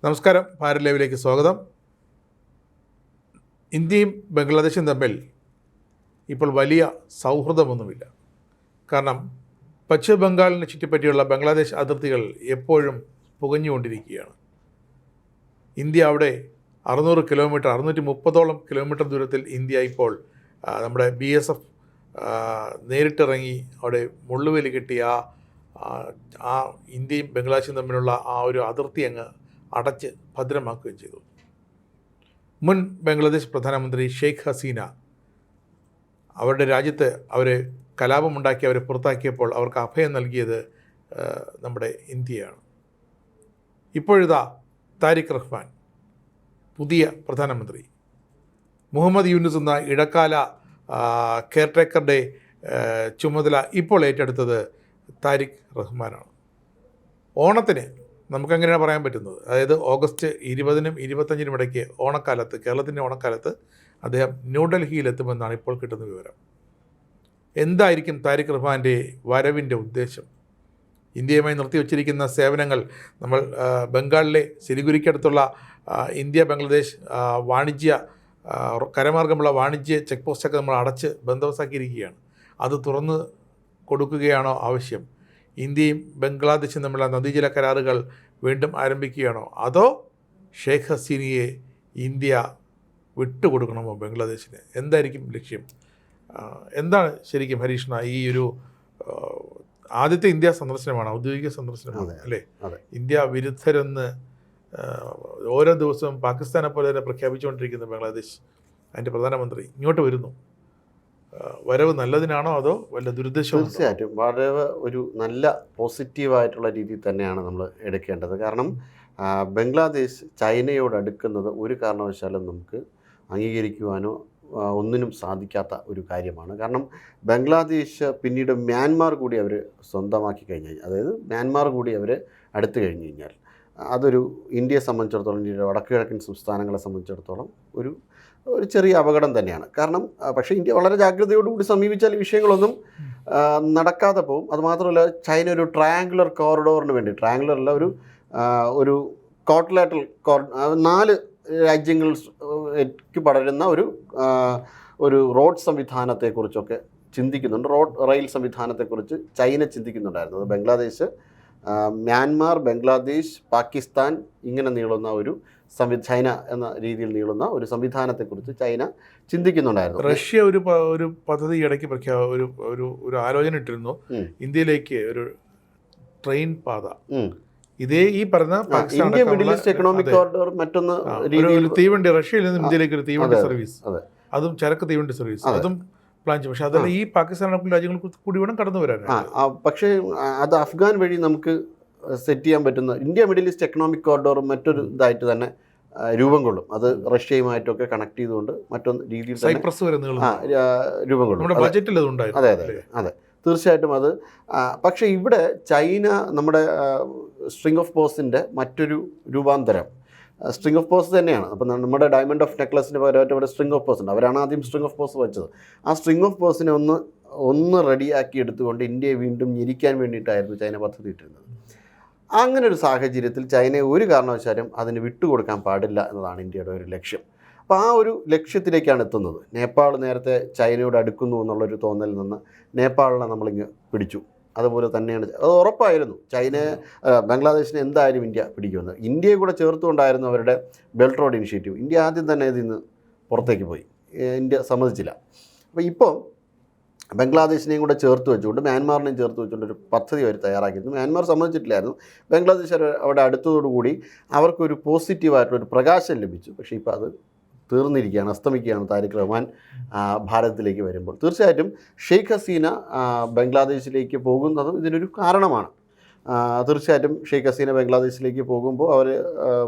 നമസ്കാരം, ഭാരത് ലൈവിലേക്ക് സ്വാഗതം. ഇന്ത്യയും ബംഗ്ലാദേശും തമ്മിൽ ഇപ്പോൾ വലിയ സൗഹൃദമൊന്നുമില്ല. കാരണം പശ്ചിമ ബംഗാളിനെ ചുറ്റിപ്പറ്റിയുള്ള ബംഗ്ലാദേശ് അതിർത്തികൾ എപ്പോഴും പുകഞ്ഞുകൊണ്ടിരിക്കുകയാണ്. ഇന്ത്യ അവിടെ 600 കിലോമീറ്റർ 630ഓളം കിലോമീറ്റർ ദൂരത്തിൽ ഇന്ത്യ ഇപ്പോൾ നമ്മുടെ BSF നേരിട്ടിറങ്ങി അവിടെ മുള്ളുവേലി കെട്ടി ആ ഇന്ത്യയും ബംഗ്ലാദേശും തമ്മിലുള്ള ആ ഒരു അതിർത്തി അങ്ങ് അടച്ച് ഭദ്രമാക്കുകയും ചെയ്തു. മുൻ ബംഗ്ലാദേശ് പ്രധാനമന്ത്രി ഷെയ്ഖ് ഹസീന അവരുടെ രാജ്യത്ത് അവർ കലാപമുണ്ടാക്കി അവരെ പുറത്താക്കിയപ്പോൾ അവർക്ക് അഭയം നൽകിയത് നമ്മുടെ ഇന്ത്യയാണ്. ഇപ്പോഴിതാ താരിഖ് റഹ്മാൻ പുതിയ പ്രധാനമന്ത്രി, മുഹമ്മദ് യൂനുസ് എന്ന ഇടക്കാല കെയർടേക്കറുടെ ചുമതല ഇപ്പോൾ ഏറ്റെടുത്തത് താരിഖ് റഹ്മാനാണ്. ഓണത്തിന് നമുക്കങ്ങനെയാണ് പറയാൻ പറ്റുന്നത്. അതായത് ഓഗസ്റ്റ് 20-നും 25-നും ഇടയ്ക്ക് ഓണക്കാലത്ത്, കേരളത്തിൻ്റെ ഓണക്കാലത്ത് അദ്ദേഹം ന്യൂഡൽഹിയിലെത്തുമെന്നാണ് ഇപ്പോൾ കിട്ടുന്ന വിവരം. എന്തായിരിക്കും താരിഖ് റഹ്മാൻ്റെ വരവിൻ്റെ ഉദ്ദേശം? ഇന്ത്യയുമായി നിർത്തിവച്ചിരിക്കുന്ന സേവനങ്ങൾ നമ്മൾ ബംഗാളിലെ സിലിഗുരിക്കടുത്തുള്ള ഇന്ത്യ ബംഗ്ലാദേശ് കരമാർഗമുള്ള വാണിജ്യ ചെക്ക് പോസ്റ്റൊക്കെ നമ്മൾ അടച്ച് ബന്ദോബസ്താക്കിയിരിക്കുകയാണ്. അത് തുറന്ന് കൊടുക്കുകയാണോ ആവശ്യം? ഇന്ത്യയും ബംഗ്ലാദേശും തമ്മിലുള്ള നദീജല കരാറുകൾ വീണ്ടും ആരംഭിക്കുകയാണോ? അതോ ഷെയ്ഖ് ഹസീനയെ ഇന്ത്യ വിട്ടുകൊടുക്കണമോ ബംഗ്ലാദേശിന്? എന്തായിരിക്കും ലക്ഷ്യം? എന്താണ് ശരിക്കും ഹരീഷ്ണ ഈ ഒരു ആദ്യത്തെ ഇന്ത്യ സന്ദർശനമാണ്, ഔദ്യോഗിക സന്ദർശനമാണ് അല്ലേ? ഇന്ത്യ വിരുദ്ധരെന്ന് ഓരോ ദിവസവും പാകിസ്ഥാനെ പോലെ തന്നെ പ്രഖ്യാപിച്ചുകൊണ്ടിരിക്കുന്ന ബംഗ്ലാദേശ്, അതിൻ്റെ പ്രധാനമന്ത്രി ഇങ്ങോട്ട് വരുന്നു. വരവ് നല്ലതിനാണോ അതോ വല്ല ദുരുദ്ദേശവും? തീർച്ചയായിട്ടും വരവ് ഒരു നല്ല പോസിറ്റീവായിട്ടുള്ള രീതിയിൽ തന്നെയാണ് നമ്മൾ എടുക്കേണ്ടത്. കാരണം ബംഗ്ലാദേശ് ചൈനയോട് അടുക്കുന്നത് ഒരു കാരണവശാലും നമുക്ക് അംഗീകരിക്കുവാനോ ഒന്നിനും സാധിക്കാത്ത ഒരു കാര്യമാണ്. കാരണം ബംഗ്ലാദേശ് പിന്നീട് മ്യാൻമാർ കൂടി അവർ സ്വന്തമാക്കി കഴിഞ്ഞ് കഴിഞ്ഞാൽ, അതായത് മ്യാൻമാർ കൂടി അവർ അടുത്ത് കഴിഞ്ഞ് കഴിഞ്ഞാൽ അതൊരു ഇന്ത്യയെ സംബന്ധിച്ചിടത്തോളം, ഇന്ത്യയുടെ വടക്ക് കിഴക്കൻ സംസ്ഥാനങ്ങളെ സംബന്ധിച്ചിടത്തോളം ഒരു ചെറിയ അപകടം തന്നെയാണ്. കാരണം പക്ഷേ ഇന്ത്യ വളരെ ജാഗ്രതയോടുകൂടി സമീപിച്ചാൽ ഈ വിഷയങ്ങളൊന്നും നടക്കാതെ പോകും. അതുമാത്രമല്ല, ചൈന ഒരു ട്രയാങ്കുലർ കോറിഡോറിന് വേണ്ടി, ട്രയാങ്കുലർ അല്ല, ഒരു കോട്ട്ലാറ്ററൽ 4 രാജ്യങ്ങൾക്ക് പടരുന്ന ഒരു റോഡ് സംവിധാനത്തെക്കുറിച്ചൊക്കെ ചിന്തിക്കുന്നുണ്ട്. റെയിൽ സംവിധാനത്തെക്കുറിച്ച് ചൈന ചിന്തിക്കുന്നുണ്ടായിരുന്നു. അത് ബംഗ്ലാദേശ്, മ്യാൻമാർ, ബംഗ്ലാദേശ്, പാകിസ്ഥാൻ ഇങ്ങനെ നീളുന്ന ഒരു ചൈന എന്ന രീതിയിൽ നീളുന്ന ഒരു സംവിധാനത്തെക്കുറിച്ച് ചൈന ചിന്തിക്കുന്നുണ്ടായിരുന്നു. റഷ്യ ഒരു പദ്ധതി ഇടയ്ക്ക് ഒരു ആലോചന ഇട്ടിരുന്നു, ഇന്ത്യയിലേക്ക് ഒരു ട്രെയിൻ പാത. ഇതേ ഈ പറഞ്ഞ India middle east economic corridor, മറ്റൊന്ന് രീതിയിൽ തീവണ്ടി, റഷ്യയിൽ നിന്ന് ഇന്ത്യയിലേക്ക് ഒരു തീവണ്ടി സർവീസ്, അതും ചരക്ക് തീവണ്ടി സർവീസ്, അതും പ്ലാൻ ചെയ്യും. പക്ഷേ അതല്ല, ഈ പാകിസ്ഥാൻ രാജ്യങ്ങൾക്ക് കൂടി വേണം കടന്നു വരാൻ. പക്ഷേ അത് അഫ്ഗാൻ വഴി നമുക്ക് സെറ്റ് ചെയ്യാൻ പറ്റുന്ന India middle east economic corridor മറ്റൊരു ഇതായിട്ട് തന്നെ രൂപം കൊള്ളും. അത് റഷ്യയുമായിട്ടൊക്കെ കണക്ട് ചെയ്തുകൊണ്ട് മറ്റൊന്ന് രീതിയിൽ സൈപ്രസ് വരെ രൂപം കൊള്ളും. അതെ, തീർച്ചയായിട്ടും അത്. പക്ഷേ ഇവിടെ ചൈന നമ്മുടെ സ്ട്രിംഗ് ഓഫ് പേഴ്സിൻ്റെ മറ്റൊരു രൂപാന്തരം, സ്ട്രിംഗ് ഓഫ് പേഴ്സ് തന്നെയാണ്. അപ്പം നമ്മുടെ ഡയമണ്ട് ഓഫ് നെക്ലസിന് പകരമായിട്ട് ഇവിടെ സ്ട്രിംഗ് ഓഫ് പേഴ്സ് ഉണ്ട്. അവരാണ് ആദ്യം സ്ട്രിംഗ് ഓഫ് പേഴ്സ് വെച്ചത്. ആ സ്ട്രിംഗ് ഓഫ് പേഴ്സിനെ ഒന്ന് റെഡിയാക്കി എടുത്തുകൊണ്ട് ഇന്ത്യയെ വീണ്ടും ഞെരിക്കാൻ വേണ്ടിയിട്ടായിരുന്നു ചൈന പദ്ധതി ഇട്ടിരുന്നത്. അങ്ങനെ ഒരു സാഹചര്യത്തിൽ ചൈനയെ ഒരു കാരണവശാലും അതിന് വിട്ടുകൊടുക്കാൻ പാടില്ല എന്നതാണ് ഇന്ത്യയുടെ ഒരു ലക്ഷ്യം. അപ്പോൾ ആ ഒരു ലക്ഷ്യത്തിലേക്കാണ് എത്തുന്നത്. നേപ്പാൾ നേരത്തെ ചൈനയോട് അടുക്കുന്നു എന്നുള്ളൊരു തോന്നലിൽ നിന്ന് നേപ്പാളിനെ നമ്മളിങ്ങ് പിടിച്ചു. അതുപോലെ തന്നെയാണ്, അത് ഉറപ്പായിരുന്നു ബംഗ്ലാദേശിനെ എന്തായാലും ഇന്ത്യ പിടിക്കുമെന്ന്. ഇന്ത്യയെ കൂടെ ചേർത്തുകൊണ്ടായിരുന്നു അവരുടെ ബെൽറ്റ് റോഡ് ഇനിഷ്യേറ്റീവ്. ഇന്ത്യ ആദ്യം തന്നെ ഇതിൽ നിന്ന് പുറത്തേക്ക് പോയി, ഇന്ത്യ സമ്മതിച്ചില്ല. അപ്പോൾ ഇപ്പോൾ ബംഗ്ലാദേശിനെയും കൂടെ ചേർത്ത് വെച്ചുകൊണ്ട്, മ്യാൻമാറിനെയും ചേർത്ത് വെച്ചുകൊണ്ട് ഒരു പദ്ധതി അവർ തയ്യാറാക്കിയിരുന്നു. മ്യാൻമാർ സമ്മതിച്ചിട്ടില്ലായിരുന്നു. ബംഗ്ലാദേശ് അവിടെ അടുത്തതോടുകൂടി അവർക്കൊരു പോസിറ്റീവായിട്ടുള്ളൊരു പ്രകാശം ലഭിച്ചു. പക്ഷേ ഇപ്പോൾ അത് തീർന്നിരിക്കുകയാണ്, അസ്തമിക്കുകയാണ്. താരിഖ് റഹ്മാൻ ഭാരതത്തിലേക്ക് വരുമ്പോൾ തീർച്ചയായിട്ടും ഷെയ്ഖ് ഹസീന ബംഗ്ലാദേശിലേക്ക് പോകുന്നതും ഇതിനൊരു കാരണമാണ്. തീർച്ചയായിട്ടും ഷെയ്ഖ് ഹസീന ബംഗ്ലാദേശിലേക്ക് പോകുമ്പോൾ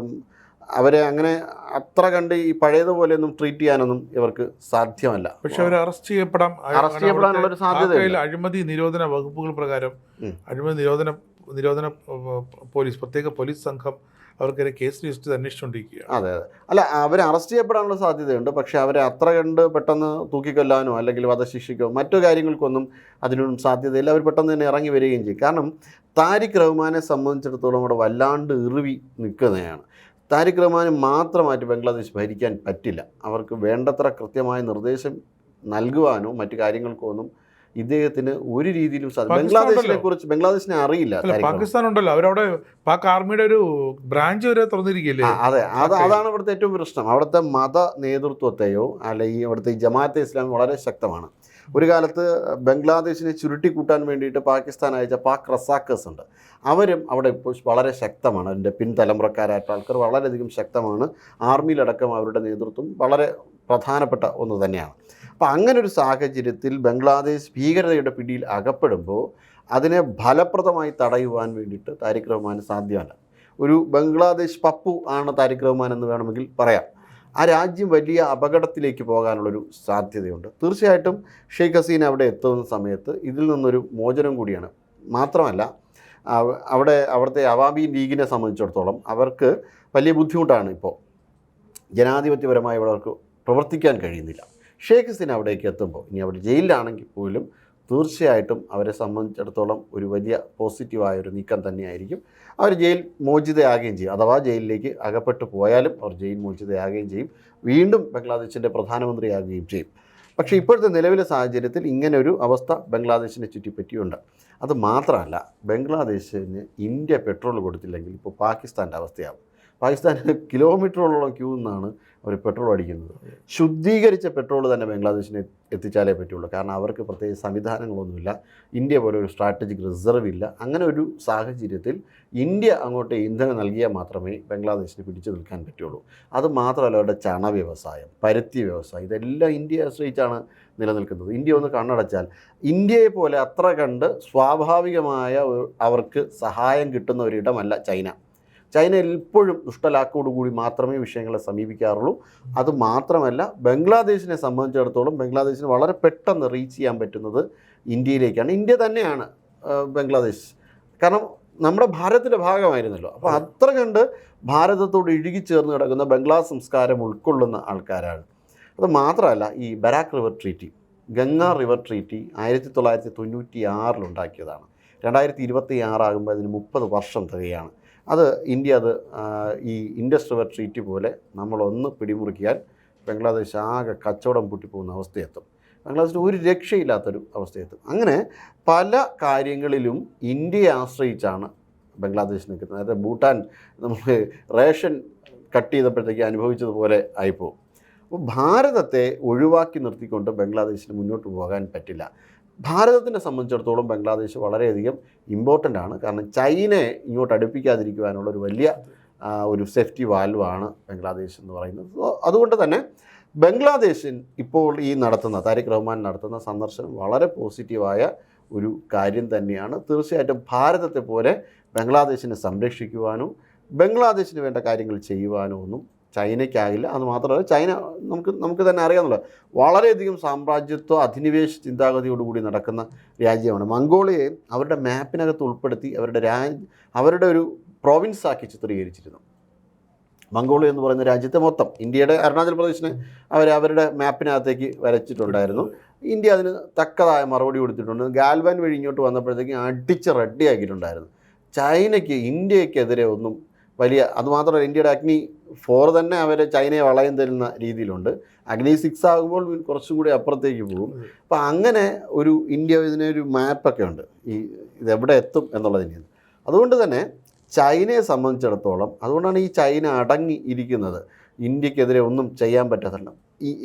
അവരെ അങ്ങനെ അത്ര കണ്ട് ഈ പഴയതുപോലെയൊന്നും ട്രീറ്റ് ചെയ്യാനൊന്നും ഇവർക്ക് സാധ്യമല്ല. പക്ഷെ അവർ അറസ്റ്റ് ചെയ്യപ്പെടാനുള്ളൊരു സാധ്യത. അഴിമതി നിരോധന വകുപ്പുകൾ പ്രകാരം അഴിമതി നിരോധന പോലീസ്, പ്രത്യേക പോലീസ് സംഘം അവർക്കൊരു കേസ് രജിസ്റ്റർ അന്വേഷിച്ചുകൊണ്ടിരിക്കുകയാണ്. അതെ, അവരെ അറസ്റ്റ് ചെയ്യപ്പെടാനുള്ള സാധ്യതയുണ്ട്. പക്ഷേ അവരെ അത്ര കണ്ട് പെട്ടെന്ന് തൂക്കിക്കൊല്ലാനോ അല്ലെങ്കിൽ വധശിക്ഷയ്ക്കോ മറ്റു കാര്യങ്ങൾക്കൊന്നും അതിനൊന്നും സാധ്യതയില്ല. അവർ പെട്ടെന്ന് തന്നെ ഇറങ്ങി വരികയും ചെയ്യും. കാരണം താരിഖ് റഹ്മാനെ സംബന്ധിച്ചിടത്തോളം അവിടെ വല്ലാണ്ട് ഇറുവി നിൽക്കുന്നതാണ്. താരിഖ് റഹ്മാന് മാത്രമായിട്ട് ബംഗ്ലാദേശ് ഭരിക്കാൻ പറ്റില്ല. അവർക്ക് വേണ്ടത്ര കൃത്യമായ നിർദ്ദേശം നൽകുവാനോ മറ്റു കാര്യങ്ങൾക്കോ ഒന്നും ഇദ്ദേഹത്തിന് ഒരു രീതിയിലും ബംഗ്ലാദേശിനെ അറിയില്ല. പാകിസ്ഥാൻ ഉണ്ടല്ലോ, അവരവിടെ പാക് ആർമിയുടെ ഒരു ബ്രാഞ്ച് വരെ തുറന്നിരിക്കില്ലേ. അതെ, അതാണ് ഇവിടുത്തെ ഏറ്റവും പ്രശ്നം. അവിടുത്തെ മത നേതൃത്വത്തെയോ അല്ലെങ്കിൽ അവിടുത്തെ ഈ ജമാഅത്തെ ഇസ്ലാമി വളരെ ശക്തമാണ്. ഒരു കാലത്ത് ബംഗ്ലാദേശിനെ ചുരുട്ടിക്കൂട്ടാൻ വേണ്ടിയിട്ട് പാകിസ്ഥാൻ അയച്ച പാക് റസാക്കേഴ്സ് ഉണ്ട്. അവരും അവിടെ ഇപ്പോൾ വളരെ ശക്തമാണ്. അതിൻ്റെ പിൻതലമുറക്കാരായിട്ടുള്ള ആൾക്കാർ വളരെയധികം ശക്തമാണ്. ആർമിയിലടക്കം അവരുടെ നേതൃത്വം വളരെ പ്രധാനപ്പെട്ട ഒന്ന് തന്നെയാണ്. അപ്പോൾ അങ്ങനൊരു സാഹചര്യത്തിൽ ബംഗ്ലാദേശ് ഭീകരതയുടെ പിടിയിൽ അകപ്പെടുമ്പോൾ അതിനെ ഫലപ്രദമായി തടയുവാൻ വേണ്ടിയിട്ട് താരിഖ് റഹ്മാന് സാധ്യമല്ല. ഒരു ബംഗ്ലാദേശ് പപ്പു ആണ് താരിഖ് റഹ്മാൻ എന്ന് വേണമെങ്കിൽ പറയാം. ആ രാജ്യം വലിയ അപകടത്തിലേക്ക് പോകാനുള്ളൊരു സാധ്യതയുണ്ട്. തീർച്ചയായിട്ടും ഷെയ്ഖ് ഹസീന അവിടെ എത്തുന്ന സമയത്ത് ഇതിൽ നിന്നൊരു മോചനം കൂടിയാണ്. മാത്രമല്ല അവിടുത്തെ അവാമി ലീഗിനെ സംബന്ധിച്ചിടത്തോളം അവർക്ക് വലിയ ബുദ്ധിമുട്ടാണ്. ഇപ്പോൾ ജനാധിപത്യപരമായി അവർക്ക് പ്രവർത്തിക്കാൻ കഴിയുന്നില്ല. ഷെയ്ഖ് ഹസീന അവിടേക്ക് എത്തുമ്പോൾ ഇനി അവർ ജയിലിലാണെങ്കിൽ പോലും തീർച്ചയായിട്ടും അവരെ സംബന്ധിച്ചിടത്തോളം ഒരു വലിയ പോസിറ്റീവായൊരു നീക്കം തന്നെയായിരിക്കും. അവർ ജയിൽ മോചിതയാകുകയും ചെയ്യും. അഥവാ ജയിലിലേക്ക് അകപ്പെട്ടു പോയാലും അവർ ജയിൽ മോചിതയാകുകയും ചെയ്യും. വീണ്ടും ബംഗ്ലാദേശിൻ്റെ പ്രധാനമന്ത്രിയാകുകയും ചെയ്യും. പക്ഷേ ഇപ്പോഴത്തെ നിലവിലെ സാഹചര്യത്തിൽ ഇങ്ങനൊരു അവസ്ഥ ബംഗ്ലാദേശിനെ ചുറ്റിപ്പറ്റിയുണ്ട്. അത് മാത്രമല്ല, ബംഗ്ലാദേശിന് ഇന്ത്യ പെട്രോൾ കൊടുത്തില്ലെങ്കിൽ ഇപ്പോൾ പാകിസ്ഥാൻ്റെ അവസ്ഥയാവും. പാകിസ്ഥാന് കിലോമീറ്ററോളം ക്യൂ നിന്നാണ് അവർ പെട്രോൾ അടിക്കുന്നത്. ശുദ്ധീകരിച്ച പെട്രോൾ തന്നെ ബംഗ്ലാദേശിന് എത്തിച്ചാലേ പറ്റുള്ളൂ. കാരണം അവർക്ക് പ്രത്യേക സംവിധാനങ്ങളൊന്നുമില്ല. ഇന്ത്യ പോലെ ഒരു സ്ട്രാറ്റജിക് റിസർവ് ഇല്ല. അങ്ങനെ ഒരു സാഹചര്യത്തിൽ ഇന്ത്യ അങ്ങോട്ട് ഇന്ധനം നൽകിയാൽ മാത്രമേ ബംഗ്ലാദേശിന് പിടിച്ചു നിൽക്കാൻ പറ്റുള്ളൂ. അത് മാത്രമല്ല, അവരുടെ ചണ വ്യവസായം, പരുത്തി വ്യവസായം, ഇതെല്ലാം ഇന്ത്യയെ ആശ്രയിച്ചാണ് നിലനിൽക്കുന്നത്. ഇന്ത്യ ഒന്ന് കണ്ണടച്ചാൽ ഇന്ത്യയെ പോലെ അത്ര കണ്ട് സ്വാഭാവികമായ അവർക്ക് സഹായം കിട്ടുന്ന ഒരിടമല്ല ചൈന. ചൈന എപ്പോഴും ദുഷ്ടലാക്കോടുകൂടി മാത്രമേ വിഷയങ്ങളെ സമീപിക്കാറുള്ളൂ. അതുമാത്രമല്ല, ബംഗ്ലാദേശിനെ സംബന്ധിച്ചിടത്തോളം ബംഗ്ലാദേശിന് വളരെ പെട്ടെന്ന് റീച്ച് ചെയ്യാൻ പറ്റുന്നത് ഇന്ത്യയിലേക്കാണ്. ഇന്ത്യ തന്നെയാണ് ബംഗ്ലാദേശ്. കാരണം നമ്മുടെ ഭാരതത്തിൻ്റെ ഭാഗമായിരുന്നല്ലോ. അപ്പോൾ അത്ര കണ്ട് ഭാരതത്തോട് ഇഴുകിച്ചേർന്ന് കിടക്കുന്ന ബംഗ്ലാ സംസ്കാരം ഉൾക്കൊള്ളുന്ന ആൾക്കാരാണ്. അത് മാത്രമല്ല, ഈ Barak river treaty, Ganga river treaty 1996 ഉണ്ടാക്കിയതാണ്. 2026 ആകുമ്പോൾ അതിന് 30 വർഷം തികയാണ്. അത് ഇന്ത്യ ഈ ഇൻഡസ് റിവർ ട്രീറ്റി പോലെ നമ്മളൊന്ന് പിടിമുറുക്കിയാൽ ബംഗ്ലാദേശ് ആകെ കച്ചവടം പൂട്ടിപ്പോകുന്ന അവസ്ഥയെത്തും. ബംഗ്ലാദേശിന് ഒരു രക്ഷയില്ലാത്തൊരു അവസ്ഥയെത്തും. അങ്ങനെ പല കാര്യങ്ങളിലും ഇന്ത്യയെ ആശ്രയിച്ചാണ് ബംഗ്ലാദേശ് നിൽക്കുന്നത്. അതായത് ഭൂട്ടാൻ നമ്മൾ റേഷൻ കട്ട് ചെയ്തപ്പോഴത്തേക്ക് അനുഭവിച്ചതുപോലെ ആയിപ്പോവും. അപ്പോൾ ഭാരതത്തെ ഒഴിവാക്കി നിർത്തിക്കൊണ്ട് ബംഗ്ലാദേശിന് മുന്നോട്ട് പോകാൻ പറ്റില്ല. ഭാരതത്തിനെ സംബന്ധിച്ചിടത്തോളം ബംഗ്ലാദേശ് വളരെയധികം ഇമ്പോർട്ടൻ്റ് ആണ്. കാരണം ചൈനയെ ഇങ്ങോട്ട് അടുപ്പിക്കാതിരിക്കുവാനുള്ള ഒരു വലിയ ഒരു സേഫ്റ്റി വാൽവാണ് ബംഗ്ലാദേശ് എന്ന് പറയുന്നത്. അതുകൊണ്ട് തന്നെ ബംഗ്ലാദേശിൻ ഇപ്പോൾ ഈ താരിഖ് റഹ്മാൻ നടത്തുന്ന സന്ദർശനം വളരെ പോസിറ്റീവായ ഒരു കാര്യം തന്നെയാണ്. തീർച്ചയായിട്ടും ഭാരതത്തെ പോലെ ബംഗ്ലാദേശിനെ സംരക്ഷിക്കുവാനോ ബംഗ്ലാദേശിന് വേണ്ട കാര്യങ്ങൾ ചെയ്യുവാനോ ഒന്നും ചൈനയ്ക്കാകില്ല. അത് മാത്രമല്ല, ചൈന നമുക്ക് തന്നെ അറിയാമല്ലോ, വളരെയധികം സാമ്രാജ്യത്വ അധിനിവേശ ചിന്താഗതിയോടുകൂടി നടക്കുന്ന രാജ്യമാണ്. മംഗോളിയയെ അവരുടെ മാപ്പിനകത്ത് ഉൾപ്പെടുത്തി അവരുടെ ഒരു പ്രോവിൻസാക്കി ചിത്രീകരിച്ചിരുന്നു. മംഗോളിയ എന്ന് പറയുന്ന രാജ്യത്തെ മൊത്തം ഇന്ത്യയുടെ അരുണാചൽ പ്രദേശിനെ അവരുടെ മാപ്പിനകത്തേക്ക് വരച്ചിട്ടുണ്ടായിരുന്നു. ഇന്ത്യ അതിന് തക്കതായ മറുപടി കൊടുത്തിട്ടുണ്ട്. ഗാൽവാൻ വഴി ഇങ്ങോട്ട് വന്നപ്പോഴത്തേക്കും അടിച്ച് റെഡിയാക്കിയിട്ടുണ്ടായിരുന്നു. ചൈനയ്ക്ക് ഇന്ത്യക്കെതിരെ ഒന്നും വലിയ, അതുമാത്രമല്ല, ഇന്ത്യയുടെ അഗ്നി 4 തന്നെ അവരെ ചൈനയെ വളയം തരുന്ന രീതിയിലുണ്ട്. അഗ്നി 6 ആകുമ്പോൾ കുറച്ചും കൂടി അപ്പുറത്തേക്ക് പോകും. അപ്പോൾ അങ്ങനെ ഒരു ഇന്ത്യ ഇതിനൊരു മാപ്പൊക്കെ ഉണ്ട്, ഇതെവിടെ എത്തും എന്നുള്ളതിന്. അതുകൊണ്ട് തന്നെ ചൈനയെ സംബന്ധിച്ചിടത്തോളം, അതുകൊണ്ടാണ് ഈ ചൈന അടങ്ങി ഇരിക്കുന്നത്. ഇന്ത്യക്കെതിരെ ഒന്നും ചെയ്യാൻ പറ്റാത്തല്ല.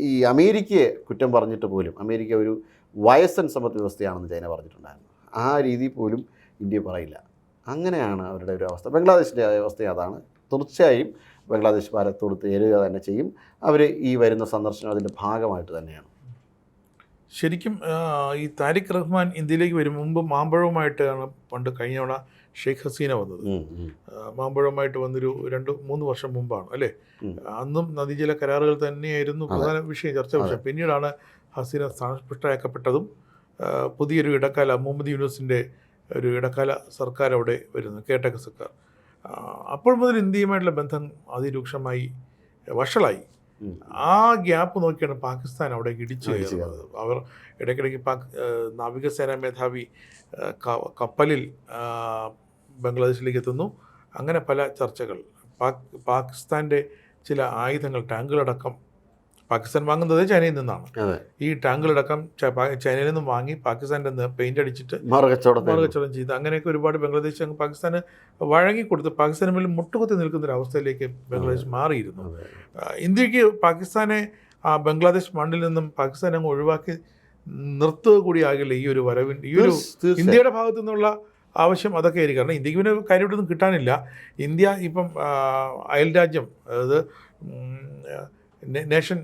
ഈ അമേരിക്കയെ കുറ്റം പറഞ്ഞിട്ട് പോലും, അമേരിക്ക ഒരു വയസ്സൻ സമ്പദ് വ്യവസ്ഥയാണെന്ന് ചൈന പറഞ്ഞിട്ടുണ്ടായിരുന്നു. ആ രീതി പോലും ഇന്ത്യ പറയില്ല. അങ്ങനെയാണ് അവരുടെ ഒരു അവസ്ഥ. ബംഗ്ലാദേശിൻ്റെ അവസ്ഥ അതാണ്. തീർച്ചയായും ബംഗ്ലാദേശ് ഭാരതത്തോട് ചേരുക തന്നെ ചെയ്യും. അവർ ഈ വരുന്ന സന്ദർശനം അതിൻ്റെ ഭാഗമായിട്ട് തന്നെയാണ്. ശരിക്കും ഈ താരിഖ് റഹ്മാൻ ഇന്ത്യയിലേക്ക് വരും മുമ്പ് മാമ്പഴവുമായിട്ടാണ് പണ്ട് കഴിഞ്ഞ തവണ ഷെയ്ഖ് ഹസീന വന്നത്. മാമ്പഴവുമായിട്ട് വന്നൊരു 2-3 വർഷം മുമ്പാണ് അല്ലേ. അന്നും നദീജല കരാറുകൾ തന്നെയായിരുന്നു പ്രധാന ചർച്ചാ വിഷയം. പിന്നീടാണ് ഹസീന സ്ഥാനഭ്രഷ്ടയാക്കപ്പെട്ടതും പുതിയൊരു ഇടക്കാല മുഹമ്മദ് യൂനുസിൻ്റെ ഒരു ഇടക്കാല സർക്കാർ അവിടെ വരുന്നു, കേട്ടക സർക്കാർ. അപ്പോൾ മുതൽ ഇന്ത്യയുമായിട്ടുള്ള ബന്ധം അതിരൂക്ഷമായി വഷളായി. ആ ഗ്യാപ്പ് നോക്കിയാണ് പാകിസ്ഥാൻ അവിടെ ഇടിച്ചു കയറുന്നത്. അവർ ഇടയ്ക്കിടയ്ക്ക് നാവികസേനാ മേധാവി കപ്പലിൽ ബംഗ്ലാദേശിലേക്ക് എത്തുന്നു. അങ്ങനെ പല ചർച്ചകൾ. പാകിസ്ഥാൻ്റെ ചില ആയുധങ്ങൾ, ടാങ്കുകളടക്കം പാകിസ്ഥാൻ വാങ്ങുന്നത് ചൈനയിൽ നിന്നാണ്. ഈ ടാങ്കുകളടക്കം ചൈനയിൽ നിന്നും വാങ്ങി പാകിസ്ഥാൻ്റെ പെയിൻ്റ് അടിച്ചിട്ട് മറുകച്ചവടം ചെയ്ത് അങ്ങനെയൊക്കെ ഒരുപാട് ബംഗ്ലാദേശ് പാകിസ്ഥാന് വഴങ്ങിക്കൊടുത്ത് പാകിസ്ഥാന് മേലും മുട്ടുകുത്തി നിൽക്കുന്ന ഒരു അവസ്ഥയിലേക്ക് ബംഗ്ലാദേശ് മാറിയിരുന്നു. ഇന്ത്യക്ക് പാകിസ്ഥാനെ ബംഗ്ലാദേശ് മണ്ണിൽ നിന്നും പാകിസ്ഥാനെ അങ്ങ് ഒഴിവാക്കി നിർത്തുക കൂടിയാകില്ല ഈ ഒരു വരവിൻ്റെ, ഈ ഒരു ഇന്ത്യയുടെ ഭാഗത്തു നിന്നുള്ള ആവശ്യം അതൊക്കെ ആയിരിക്കും. കാരണം ഇന്ത്യക്ക് പിന്നെ കാര്യമായിട്ടൊന്നും കിട്ടാനില്ല. ഇന്ത്യ ഇപ്പം അയൽരാജ്യം, അതായത് നേഷൻ,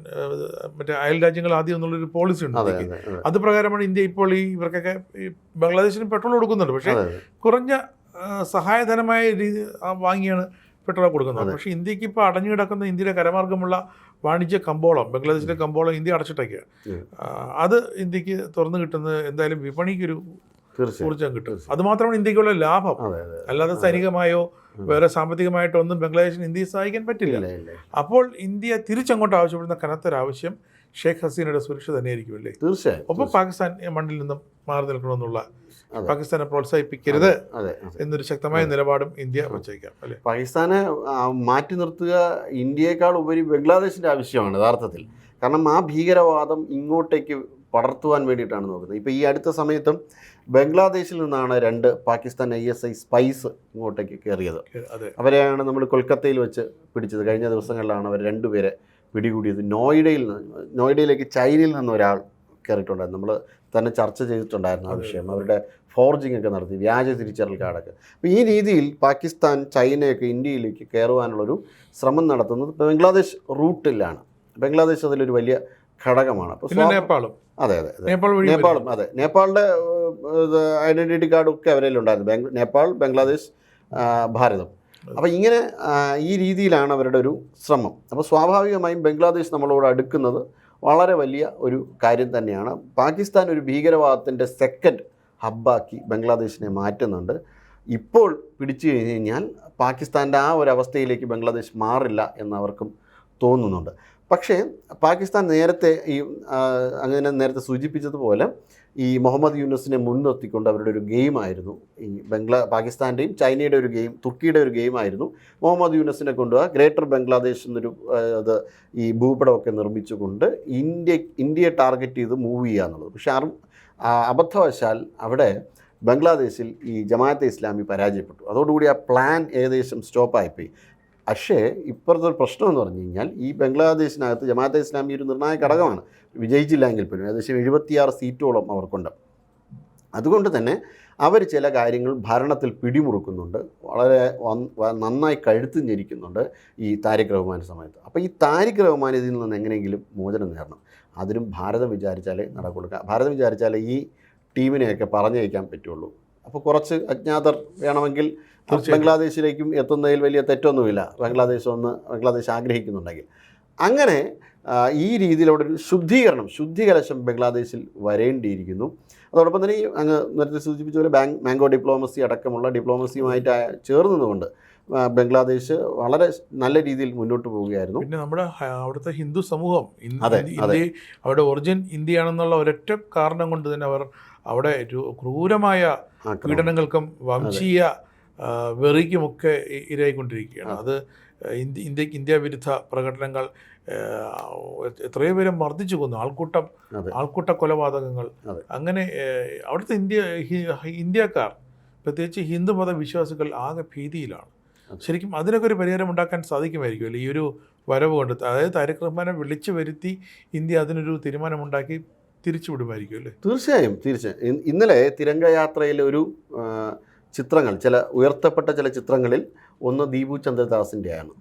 മറ്റേ അയൽ രാജ്യങ്ങൾ ആദ്യം എന്നുള്ളൊരു പോളിസി ഉണ്ട് ഇന്ത്യക്ക്. അത് പ്രകാരമാണ് ഇന്ത്യ ഇപ്പോൾ ഇവർക്കൊക്കെ ബംഗ്ലാദേശിന് പെട്രോൾ കൊടുക്കുന്നുണ്ട്. പക്ഷേ കുറഞ്ഞ സഹായധനമായ രീതി വാങ്ങിയാണ് പെട്രോൾ കൊടുക്കുന്നത്. പക്ഷേ ഇന്ത്യക്ക് ഇപ്പോൾ അടഞ്ഞു കിടക്കുന്ന ഇന്ത്യയുടെ കരമാർഗമുള്ള വാണിജ്യ കമ്പോളം, ബംഗ്ലാദേശിലെ കമ്പോളം ഇന്ത്യ അടച്ചിട്ടൊക്കെയാണ്. അത് ഇന്ത്യക്ക് തുറന്നു കിട്ടുന്നത് എന്തായാലും വിപണിക്കൊരു ഊർജ്ജം കിട്ടും. അതുമാത്രമാണ് ഇന്ത്യക്കുള്ള ലാഭം. അല്ലാതെ സൈനികമായോ വേറെ സാമ്പത്തികമായിട്ടോ ഒന്നും ബംഗ്ലാദേശിന് ഇന്ത്യയെ സഹായിക്കാൻ പറ്റില്ല. അപ്പോൾ ഇന്ത്യ തിരിച്ചങ്ങോട്ട് ആവശ്യപ്പെടുന്ന കനത്തൊരാവശ്യം ഷെയ്ഖ് ഹസീനയുടെ സുരക്ഷ തന്നെയായിരിക്കും അല്ലേ? തീർച്ചയായും. ഒപ്പം പാകിസ്ഥാൻ മണ്ണിൽ നിന്നും മാറി നിൽക്കണമെന്നുള്ള, പാകിസ്ഥാനെ പ്രോത്സാഹിപ്പിക്കരുത് എന്നൊരു ശക്തമായ നിലപാടും ഇന്ത്യ വച്ചേക്കാം അല്ലേ? പാകിസ്ഥാനെ മാറ്റി നിർത്തുക ഇന്ത്യയെക്കാൾ ഉപരി ബംഗ്ലാദേശിൻ്റെ ആവശ്യമാണ് യഥാർത്ഥത്തിൽ. കാരണം ആ ഭീകരവാദം ഇങ്ങോട്ടേക്ക് പടർത്തുവാൻ വേണ്ടിയിട്ടാണ് നോക്കുന്നത്. ഇപ്പോൾ ഈ അടുത്ത സമയത്തും ബംഗ്ലാദേശിൽ നിന്നാണ് 2 പാകിസ്ഥാൻ ISI സ്പൈസ് ഇങ്ങോട്ടേക്ക് കയറിയത്. അവരെയാണ് നമ്മൾ കൊൽക്കത്തയിൽ വെച്ച് പിടിച്ചത്. കഴിഞ്ഞ ദിവസങ്ങളിലാണ് അവർ 2 പേരെ പിടികൂടിയത്. നോയിഡയിലേക്ക് ചൈനയിൽ നിന്ന് ഒരാൾ കയറിയിട്ടുണ്ടായിരുന്നു. നമ്മൾ തന്നെ ചർച്ച ചെയ്തിട്ടുണ്ടായിരുന്നു ആ വിഷയം. അവരുടെ ഫോർജിങ് ഒക്കെ നടത്തി, വ്യാജ തിരിച്ചറിയൽ കാർഡൊക്കെ. അപ്പോൾ ഈ രീതിയിൽ പാകിസ്ഥാൻ, ചൈനയൊക്കെ ഇന്ത്യയിലേക്ക് കയറുവാനുള്ളൊരു ശ്രമം നടത്തുന്നത് ബംഗ്ലാദേശ് റൂട്ടിലാണ്. ബംഗ്ലാദേശ് അതിലൊരു വലിയ ഘടകമാണ്. അപ്പോൾ നേപ്പാളും നേപ്പാളിൻ്റെ ഐഡൻറ്റിറ്റി കാർഡൊക്കെ അവരിലുണ്ടായിരുന്നു. നേപ്പാൾ, ബംഗ്ലാദേശ്, ഭാരതം. അപ്പോൾ ഇങ്ങനെ ഈ രീതിയിലാണ് അവരുടെ ഒരു ശ്രമം. അപ്പോൾ സ്വാഭാവികമായും ബംഗ്ലാദേശ് നമ്മളോട് അടുക്കുന്നത് വളരെ വലിയ ഒരു കാര്യം തന്നെയാണ്. പാകിസ്ഥാൻ ഒരു ഭീകരവാദത്തിൻ്റെ സെക്കൻഡ് ഹബ്ബാക്കി ബംഗ്ലാദേശിനെ മാറ്റുന്നുണ്ട്. ഇപ്പോൾ പിടിച്ചു കഴിഞ്ഞാൽ പാകിസ്ഥാൻ്റെ ആ ഒരു അവസ്ഥയിലേക്ക് ബംഗ്ലാദേശ് മാറില്ല എന്നവർക്കും തോന്നുന്നുണ്ട്. പക്ഷേ പാകിസ്ഥാൻ നേരത്തെ അങ്ങനെ നേരത്തെ സൂചിപ്പിച്ചതുപോലെ ഈ മുഹമ്മദ് യൂനസിനെ മുൻനിർത്തിക്കൊണ്ട് അവരുടെ ഒരു ഗെയിമായിരുന്നു ഈ പാകിസ്ഥാൻ്റെയും ചൈനയുടെ ഒരു ഗെയിം, തുർക്കിയുടെ ഒരു ഗെയിമായിരുന്നു മുഹമ്മദ് യൂനസിനെ കൊണ്ടുപോവുക, ഗ്രേറ്റർ ബംഗ്ലാദേശ് എന്നൊരു ഈ ഭൂപടമൊക്കെ നിർമ്മിച്ചുകൊണ്ട് ഇന്ത്യയെ ടാർഗറ്റ് ചെയ്ത് മൂവ് ചെയ്യുക എന്നുള്ളത്. പക്ഷേ അബദ്ധവശാൽ അവിടെ ബംഗ്ലാദേശിൽ ഈ ജമാഅത്തെ ഇസ്ലാമി പരാജയപ്പെട്ടു. അതോടുകൂടി ആ പ്ലാൻ ഏകദേശം സ്റ്റോപ്പായിപ്പോയി. പക്ഷേ ഇപ്പോഴത്തെ ഒരു പ്രശ്നം എന്ന് പറഞ്ഞു കഴിഞ്ഞാൽ ഈ ബംഗ്ലാദേശിനകത്ത് ജമാഅത്തെ ഇസ്ലാമി ഒരു നിർണായക ഘടകമാണ്. വിജയിച്ചില്ല എങ്കിൽ പോലും ഏകദേശം 76 സീറ്റോളം അവർക്കുണ്ട്. അതുകൊണ്ട് തന്നെ അവർ ചില കാര്യങ്ങൾ ഭരണത്തിൽ പിടിമുറുക്കുന്നുണ്ട്, വളരെ നന്നായി കഴുത്ത് ഞെരിക്കുന്നുണ്ട് ഈ താരിഖ് റഹ്മാൻ സമയത്ത്. അപ്പോൾ ഈ താരിഖ് റഹ്മാൻ ഇതിൽ നിന്ന് എങ്ങനെയെങ്കിലും മോചനം നേടണം. അതിനും ഭാരതം വിചാരിച്ചാലേ നടക്കുള്ളൂ. ഭാരതം വിചാരിച്ചാലേ ഈ ടീമിനെയൊക്കെ പറഞ്ഞയക്കാൻ പറ്റുള്ളൂ. അപ്പോൾ കുറച്ച് അജ്ഞാതർ വേണമെങ്കിൽ ബംഗ്ലാദേശിലേക്കും എത്തുന്നതിൽ വലിയ തെറ്റൊന്നുമില്ല, ബംഗ്ലാദേശ് ആഗ്രഹിക്കുന്നുണ്ടെങ്കിൽ. അങ്ങനെ ഈ രീതിയിലൂടെ ഒരു ശുദ്ധീകലശം ബംഗ്ലാദേശിൽ വരേണ്ടിയിരിക്കുന്നു. അതോടൊപ്പം തന്നെ ഈ അങ്ങ് നേരത്തെ സൂചിപ്പിച്ച പോലെ മാംഗോ ഡിപ്ലോമസി അടക്കമുള്ള ഡിപ്ലോമസിയുമായിട്ട് ചേർന്നതുകൊണ്ട് ബംഗ്ലാദേശ് വളരെ നല്ല രീതിയിൽ മുന്നോട്ട് പോവുകയായിരുന്നു. പിന്നെ നമ്മുടെ അവിടുത്തെ ഹിന്ദു സമൂഹം അവരുടെ ഒറിജിൻ ഇന്ത്യയാണെന്നുള്ള ഒരൊറ്റ കാരണം കൊണ്ട് തന്നെ അവർ അവിടെ ക്രൂരമായ പീഡനങ്ങൾക്കും വംശീയ വെറിക്കുമൊക്കെ ഇരയായിക്കൊണ്ടിരിക്കുകയാണ്. അത് ഇന്ത്യ വിരുദ്ധ പ്രകടനങ്ങൾ, എത്രയോ പേരെ മർദ്ദിച്ചു കൊന്നു, ആൾക്കൂട്ട കൊലപാതകങ്ങൾ. അങ്ങനെ അവിടുത്തെ ഇന്ത്യക്കാർ, പ്രത്യേകിച്ച് ഹിന്ദുമത വിശ്വാസികൾ ആകെ ഭീതിയിലാണ്. ശരിക്കും അതിനൊക്കെ ഒരു പരിഹാരം ഉണ്ടാക്കാൻ സാധിക്കുമായിരിക്കുമല്ലോ ഈ ഒരു വരവ് കൊണ്ട്. അതായത് താരിഖ് റഹ്മാനെ വിളിച്ചു വരുത്തി ഇന്ത്യ അതിനൊരു തീരുമാനമുണ്ടാക്കി തിരിച്ചുവിടുമായിരിക്കും അല്ലേ? തീർച്ചയായും. ഇന്നലെ തിരംഗ യാത്രയിലെ ഒരു ചിത്രങ്ങൾ, ചില ഉയർത്തപ്പെട്ട ചില ചിത്രങ്ങളിൽ ഒന്ന് ദീപു ചന്ദ്രദാസിൻ്റെയാണ്,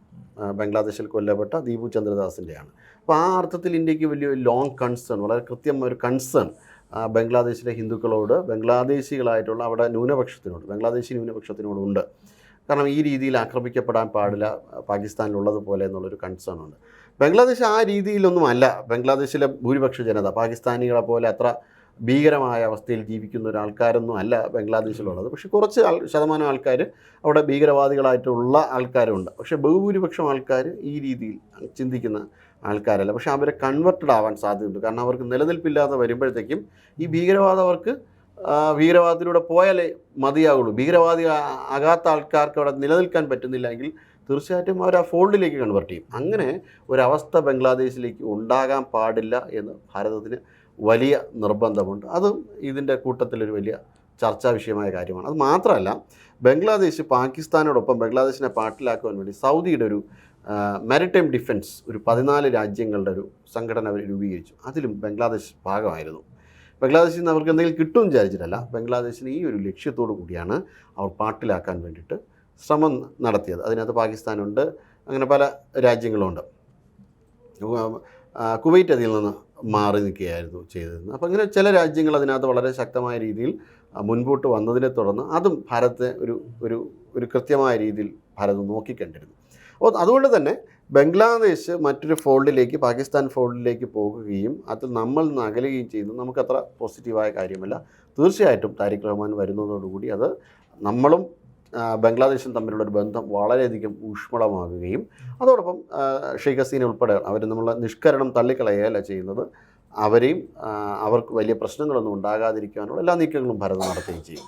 ബംഗ്ലാദേശിൽ കൊല്ലപ്പെട്ട ദീപു ചന്ദ്രദാസിൻ്റെയാണ്. അപ്പോൾ ആ അർത്ഥത്തിൽ ഇന്ത്യക്ക് വലിയ ലോങ് കൺസേൺ, വളരെ കൃത്യമായ ഒരു കൺസേൺ ബംഗ്ലാദേശിലെ ഹിന്ദുക്കളോട്, ബംഗ്ലാദേശികളായിട്ടുള്ള അവിടെ ബംഗ്ലാദേശി ന്യൂനപക്ഷത്തിനോട് ഉണ്ട്. കാരണം ഈ രീതിയിൽ ആക്രമിക്കപ്പെടാൻ പാടില്ല പാകിസ്ഥാനിലുള്ളതുപോലെ എന്നുള്ളൊരു കൺസേൺ ഉണ്ട്. ബംഗ്ലാദേശ് ആ രീതിയിലൊന്നും അല്ല. ബംഗ്ലാദേശിലെ ഭൂരിപക്ഷ ജനത പാകിസ്ഥാനികളെ പോലെ അത്ര ഭീകരമായ അവസ്ഥയിൽ ജീവിക്കുന്ന ഒരാൾക്കാരൊന്നും അല്ല ബംഗ്ലാദേശിലുള്ളത്. പക്ഷേ കുറച്ച് ശതമാനം ആൾക്കാർ അവിടെ ഭീകരവാദികളായിട്ടുള്ള ആൾക്കാരുണ്ട്. പക്ഷേ ബഹുഭൂരിപക്ഷം ആൾക്കാർ ഈ രീതിയിൽ ചിന്തിക്കുന്ന ആൾക്കാരല്ല. പക്ഷേ അവരെ കൺവെർട്ടഡ് ആവാൻ സാധ്യതയുണ്ട്. കാരണം അവർക്ക് നിലനിൽപ്പില്ലാതെ വരുമ്പോഴത്തേക്കും ഈ ഭീകരവാദം അവർക്ക് ഭീകരവാദത്തിലൂടെ പോയാലേ മതിയാവുള്ളൂ. ഭീകരവാദി ആകാത്ത ആൾക്കാർക്ക് അവിടെ നിലനിൽക്കാൻ പറ്റുന്നില്ലെങ്കിൽ തീർച്ചയായിട്ടും അവർ ആ ഫോൾഡിലേക്ക് കൺവെർട്ട് ചെയ്യും. അങ്ങനെ ഒരവസ്ഥ ബംഗ്ലാദേശിലേക്ക് ഉണ്ടാകാൻ പാടില്ല എന്ന് ഭാരതത്തിന് വലിയ നിർബന്ധമുണ്ട്. അതും ഇതിൻ്റെ കൂട്ടത്തിലൊരു വലിയ ചർച്ചാ വിഷയമായ കാര്യമാണ്. അത് മാത്രമല്ല, ബംഗ്ലാദേശ് പാകിസ്ഥാനോടൊപ്പം ബംഗ്ലാദേശിനെ പാട്ടിലാക്കുവാൻ വേണ്ടി സൗദിയുടെ ഒരു മാരിടൈം ഡിഫൻസ് ഒരു 14 രാജ്യങ്ങളുടെ ഒരു സംഘടന അവർ രൂപീകരിച്ചു. അതിലും ബംഗ്ലാദേശ് ഭാഗമായിരുന്നു. ബംഗ്ലാദേശിൽ നിന്ന് അവർക്ക് എന്തെങ്കിലും കിട്ടുമെന്ന് വിചാരിച്ചിട്ടല്ല, ബംഗ്ലാദേശിന് ഈ ഒരു ലക്ഷ്യത്തോടു കൂടിയാണ് അവർ പാട്ടിലാക്കാൻ വേണ്ടിയിട്ട് ശ്രമം നടത്തിയത്. അതിനകത്ത് പാകിസ്ഥാനുണ്ട്, അങ്ങനെ പല രാജ്യങ്ങളുമുണ്ട്. കുവൈറ്റ് അതിൽ നിന്ന് മാറി നിൽക്കുകയായിരുന്നു ചെയ്തിരുന്നത്. അപ്പോൾ അങ്ങനെ ചില രാജ്യങ്ങൾ അതിനകത്ത് വളരെ ശക്തമായ രീതിയിൽ മുൻപോട്ട് വന്നതിനെ തുടർന്ന് അതും ഭാരതത്തെ ഒരു കൃത്യമായ രീതിയിൽ ഭാരതം നോക്കിക്കണ്ടിരുന്നു. അപ്പോൾ അതുകൊണ്ട് തന്നെ ബംഗ്ലാദേശ് മറ്റൊരു ഫോൾഡിലേക്ക്, പാകിസ്ഥാൻ ഫോൾഡിലേക്ക് പോകുകയും അതിൽ നമ്മൾ നിന്ന് അകലുകയും ചെയ്യുന്നത് നമുക്കത്ര പോസിറ്റീവായ കാര്യമല്ല. തീർച്ചയായിട്ടും താരിഖ് റഹ്മാൻ വരുന്നതോടുകൂടി അത് നമ്മളും ബംഗ്ലാദേശും തമ്മിലുള്ളൊരു ബന്ധം വളരെയധികം ഊഷ്മളമാകുകയും അതോടൊപ്പം ഷെയ്ഖ് ഹസീന ഉൾപ്പെടെ അവർ നമ്മളെ നിഷ്കരണം തള്ളിക്കളയുകയല്ല ചെയ്യുന്നത്, അവരെയും അവർക്ക് വലിയ പ്രശ്നങ്ങളൊന്നും ഉണ്ടാകാതിരിക്കാനുള്ള എല്ലാ നീക്കങ്ങളും ഭാരതം നടത്തുകയും ചെയ്യും.